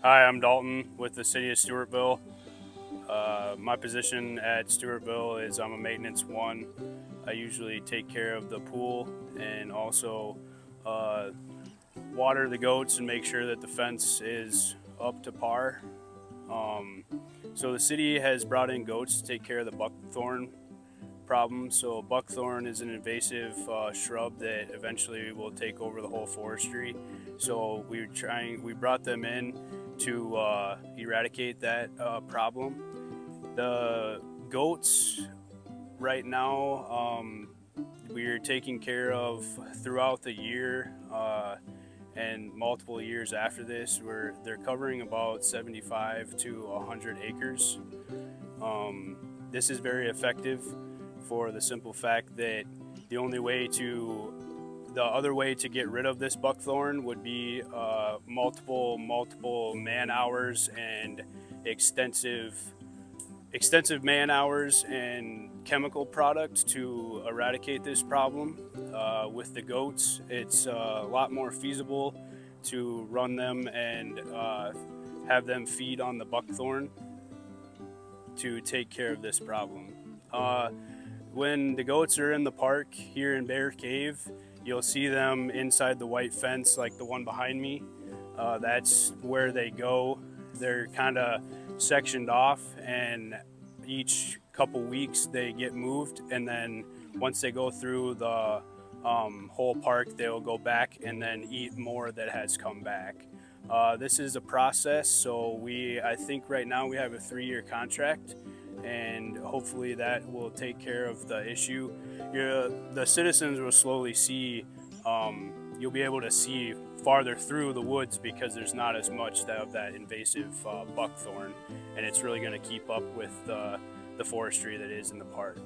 Hi, I'm Dalton with the City of Stewartville. My position at Stewartville is I'm a maintenance one. I usually take care of the pool and also water the goats and make sure that the fence is up to par. So the city has brought in goats to take care of the buckthorn problem. So buckthorn is an invasive shrub that eventually will take over the whole forestry. So we brought them in to eradicate that problem. The goats right now we're taking care of throughout the year and multiple years after this. They're covering about 75 to 100 acres. This is very effective for the simple fact that the other way to get rid of this buckthorn would be multiple man hours and extensive man hours and chemical product to eradicate this problem. With the goats, it's a lot more feasible to run them and have them feed on the buckthorn to take care of this problem. When the goats are in the park here in Bear Cave, you'll see them inside the white fence like the one behind me. That's where they go. They're kind of sectioned off, and each couple weeks they get moved, and then once they go through the whole park, they'll go back and then eat more that has come back. This is a process, so I think right now we have a 3-year contract, and hopefully that will take care of the issue. The citizens will slowly see, you'll be able to see farther through the woods because there's not as much of that invasive buckthorn, and it's really going to keep up with the forestry that is in the park.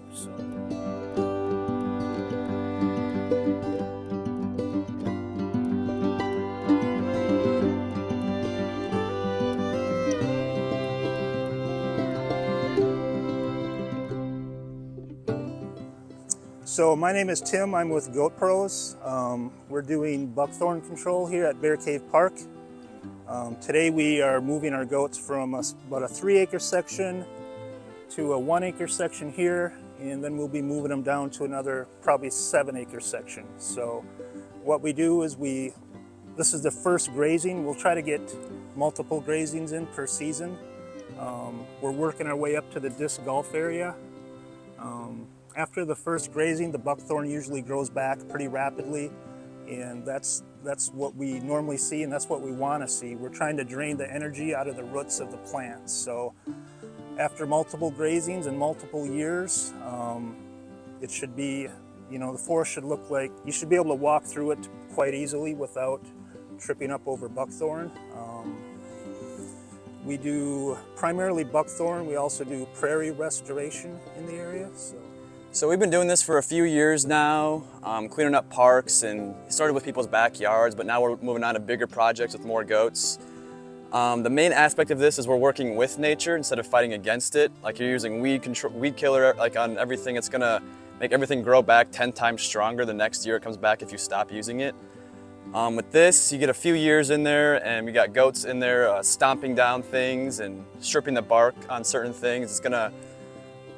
So my name is Tim, I'm with Goat Pros. We're doing buckthorn control here at Bear Cave Park. Today we are moving our goats from about a 3-acre section to a 1-acre section here, and then we'll be moving them down to another probably 7-acre section. So what we do is this is the first grazing. We'll try to get multiple grazings in per season. We're working our way up to the disc golf area. After the first grazing, the buckthorn usually grows back pretty rapidly, and that's what we normally see, and that's what we want to see. We're trying to drain the energy out of the roots of the plants. So after multiple grazings and multiple years, it should be, the forest should look like, you should be able to walk through it quite easily without tripping up over buckthorn. We do primarily buckthorn. We also do prairie restoration in the area. So we've been doing this for a few years now, cleaning up parks, and started with people's backyards, but now we're moving on to bigger projects with more goats. The main aspect of this is we're working with nature instead of fighting against it. Like you're using weed killer like on everything. It's gonna make everything grow back 10 times stronger the next year it comes back if you stop using it. With this, you get a few years in there, and we got goats in there stomping down things and stripping the bark on certain things.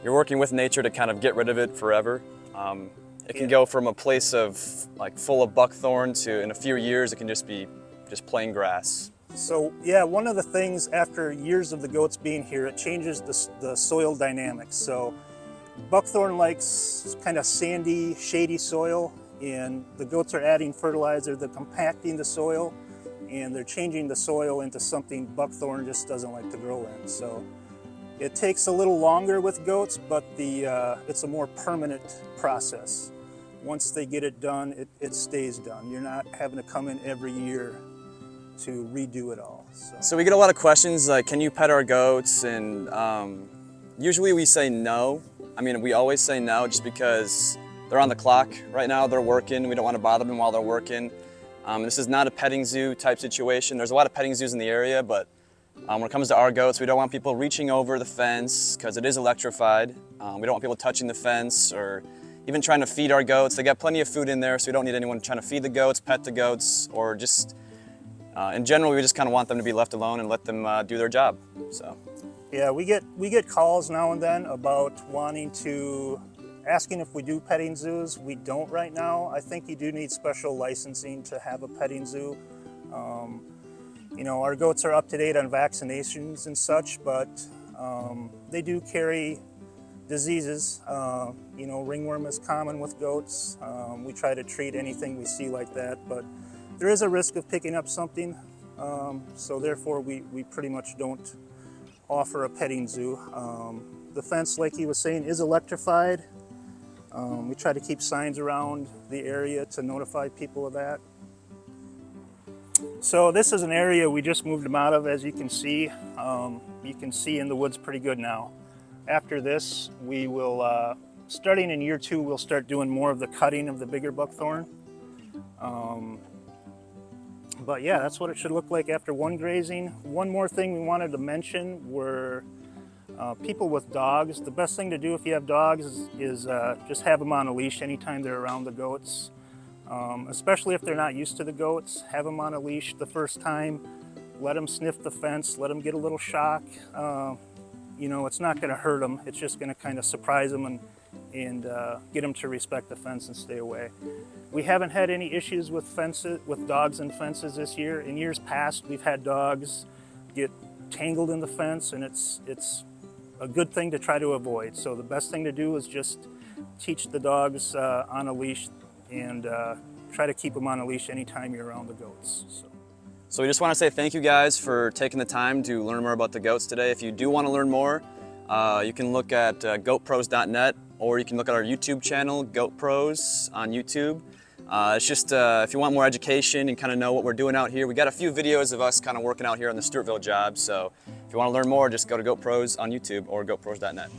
You're working with nature to kind of get rid of it forever. It can go from a place of full of buckthorn to in a few years it can just be plain grass. So yeah, one of the things after years of the goats being here, it changes the soil dynamics. So buckthorn likes kind of sandy, shady soil, and the goats are adding fertilizer, they're compacting the soil, and they're changing the soil into something buckthorn just doesn't like to grow in. So it takes a little longer with goats, but it's a more permanent process. Once they get it done, it stays done. You're not having to come in every year to redo it all. So we get a lot of questions like, can you pet our goats? And usually we say no. I mean, we always say no just because they're on the clock right now, they're working. We don't want to bother them while they're working. This is not a petting zoo type situation. There's a lot of petting zoos in the area, but When it comes to our goats, we don't want people reaching over the fence because it is electrified. We don't want people touching the fence or even trying to feed our goats. They got plenty of food in there, so we don't need anyone trying to feed the goats, pet the goats, or just, in general, we just kind of want them to be left alone and let them do their job, so. Yeah, we get calls now and then about asking if we do petting zoos. We don't right now. I think you do need special licensing to have a petting zoo. You know, our goats are up to date on vaccinations and such, but they do carry diseases. You know, ringworm is common with goats. We try to treat anything we see like that, but there is a risk of picking up something. So therefore we pretty much don't offer a petting zoo. The fence, like he was saying, is electrified. We try to keep signs around the area to notify people of that. So this is an area we just moved them out of, as you can see. You can see in the woods pretty good now. After this, we will, starting in year 2, we'll start doing more of the cutting of the bigger buckthorn. But yeah, that's what it should look like after one grazing. One more thing we wanted to mention were people with dogs. The best thing to do if you have dogs is just have them on a leash anytime they're around the goats. Especially if they're not used to the goats, have them on a leash the first time. Let them sniff the fence, let them get a little shock. You know, it's not going to hurt them. It's just going to kind of surprise them and get them to respect the fence and stay away. We haven't had any issues with dogs and fences this year. In years past, we've had dogs get tangled in the fence, and it's a good thing to try to avoid. So the best thing to do is just teach the dogs on a leash and try to keep them on a leash anytime you're around the goats. So we just want to say thank you guys for taking the time to learn more about the goats today. If you do want to learn more, you can look at goatpros.net, or you can look at our YouTube channel, Goat Pros on YouTube. It's just if you want more education and kind of know what we're doing out here, we got a few videos of us kind of working out here on the Stewartville job. So if you want to learn more, just go to Goat Pros on YouTube or goatpros.net.